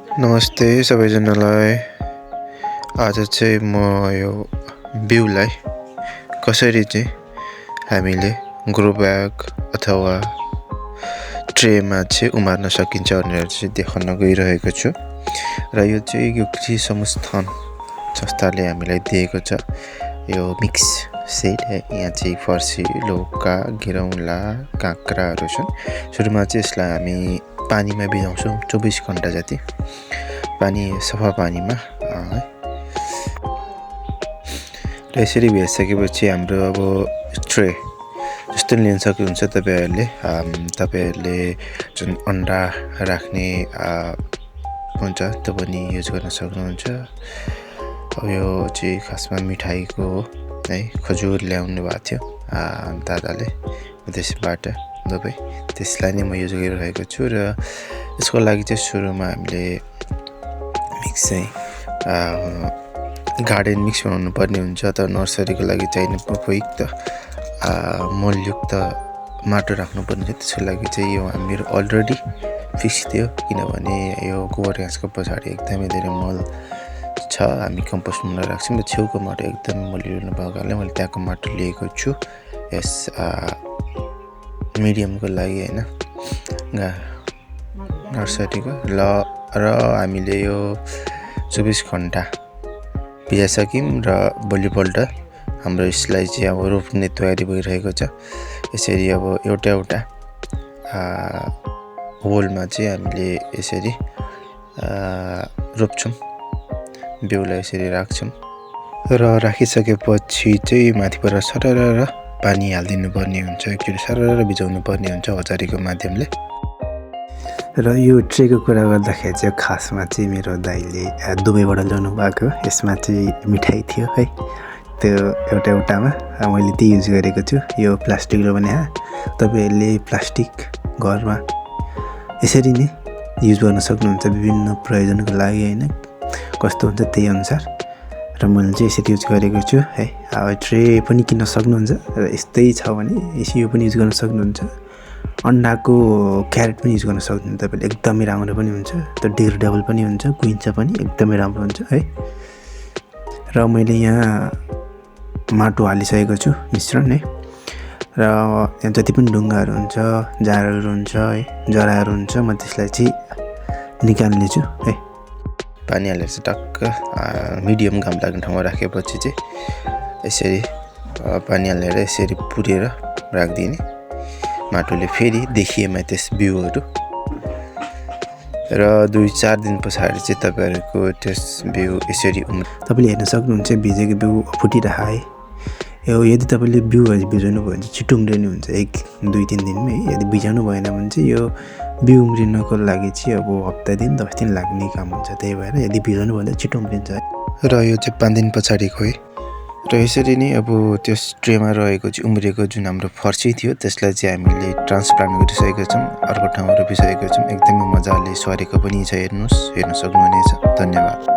नमस्ते सबैजनालाई। आज चाहिँ म यो बिउलाई कसरी चाहिँ हामीले ग्रो ब्याग अथवा ट्रेमा चाहिँ उमार्न सकिन्छ भनेर चाहिँ देखाउन गइरहेको छु। र यो चाहिँ यो कृषि संस्थान संस्थाले हामीलाई दिएको छ यो मिक्स सेट। यहाँ चाहिँ फर्सी, लौका, गिरौँला, काँक्राहरू छन्। सुरुमा चाहिँ यसलाई हामी पानीमा भिजाउँछौँ 24 घण्टा जति, सफा पानीमा र यसरी भिजाइसकेपछि हाम्रो अब ट्रे जस्तो लिन सक्नुहुन्छ तपाईँहरूले जुन अन्डा राख्ने हुन्छ त्यो पनि युज गर्न सक्नुहुन्छ। अब यो चाहिँ खासमा मिठाईको हो है, खजुर ल्याउनु भएको थियो दादाले विदेशबाट दुबई, त्यसलाई नै म युज गरिरहेको छु। र यसको लागि चाहिँ सुरुमा हामीले मिक्स चाहिँ गार्डन मिक्स बनाउनु पर्ने हुन्छ। तर नर्सरीको लागि चाहिने उपयुक्त मलयुक्त माटो राख्नुपर्ने हुन्छ। त्यसको लागि चाहिँ यो मेरो अलरेडी फिक्स थियो, किनभने यो गोबर घाँसको पछाडि एकदमै धेरै मल छ। हामी कम्पोस्टमा राख्छौँ र छेउको माटो एकदमै मलिलो भएको कारणले मैले त्यहाँको माटो लिएको छु यस मिडियमको लागि होइन, नर्सरीको र हामीले यो 24 घण्टा भिजाइसक्यौँ र भोलिपल्ट हाम्रो यसलाई चाहिँ अब रोप्ने तयारी भइरहेको छ। यसरी अब एउटा होलमा चाहिँ हामीले यसरी रोप्छौँ, बिउलाई यसरी राख्छौँ र राखिसकेपछि चाहिँ माथिबाट सरर पानी हालिदिनु पर्ने हुन्छ। एकचोटि सरर भिजाउनु पर्ने हुन्छ हजारीको माध्यमले। र यो ट्रेको कुरा गर्दाखेरि चाहिँ खासमा चाहिँ मेरो दाइले दुबईबाट ल्याउनु भएको, यसमा चाहिँ मिठाई थियो है, त्यो एउटामा मैले त्यही युज गरेको छु। यो प्लास्टिकले भने तपाईँहरूले प्लास्टिक घरमा यसरी नै युज गर्न सक्नुहुन्छ विभिन्न प्रयोजनको लागि होइन, कस्तो हुन्छ त्यही अनुसार। र मैले चाहिँ यसरी युज गरेको छु है। अब ट्रे पनि किन्न सक्नुहुन्छ र यस्तै छ भने यो पनि युज गर्न सक्नुहुन्छ। अन्डाको क्यारेट पनि युज गर्न सक्नुहुन्छ तपाईँले, एकदमै राम्रो पनि हुन्छ, त्यो डिग्रेडेबल पनि हुन्छ, कुहिन्छ पनि, एकदमै राम्रो हुन्छ है। र मैले यहाँ माटो हालिसकेको छु मिश्रण है। र यहाँ जति पनि ढुङ्गाहरू हुन्छ, जारहरू हुन्छ है, जराहरू हुन्छ, म त्यसलाई चाहिँ निकाल्नेछु है। पानी हालेर चाहिँ टक्क मिडियम घाम लाग्ने ठाउँमा राखेपछि चाहिँ यसरी पानी हालेर यसरी पुरेर राखिदिने माटोले। फेरि देखिएमा त्यस बिउहरू र 2-4 दिन पछाडि चाहिँ तपाईँहरूको त्यस बिउ यसरी तपाईँले हेर्न सक्नुहुन्छ भिजेको बिउ फुटिरह है। यो यदि तपाईँले बिउहरू भिजाउनु भयो भने चाहिँ छिटो उम्रिने हुन्छ 1-2-3 दिनमै। यदि भिजाउनु भएन भने चाहिँ यो बिउ उम्रिनको लागि चाहिँ अब हप्ता दिन 10 दिन लाग्ने काम हुन्छ। त्यही भएर यदि भिजाउनु भयो भने छिटो उम्रिन्छ। र यो चाहिँ 5 दिन पछाडिको है। र यसरी नै अब त्यस ट्रेमा रहेको चाहिँ उम्रिएको जुन हाम्रो फर्सी थियो त्यसलाई चाहिँ हामीले ट्रान्सप्लान्ट गरिसकेका छौँ, अर्को ठाउँमा रोपिसकेका छौँ। एकदमै मजाले सरेको पनि छ, हेर्न सक्नुहुनेछ। धन्यवाद।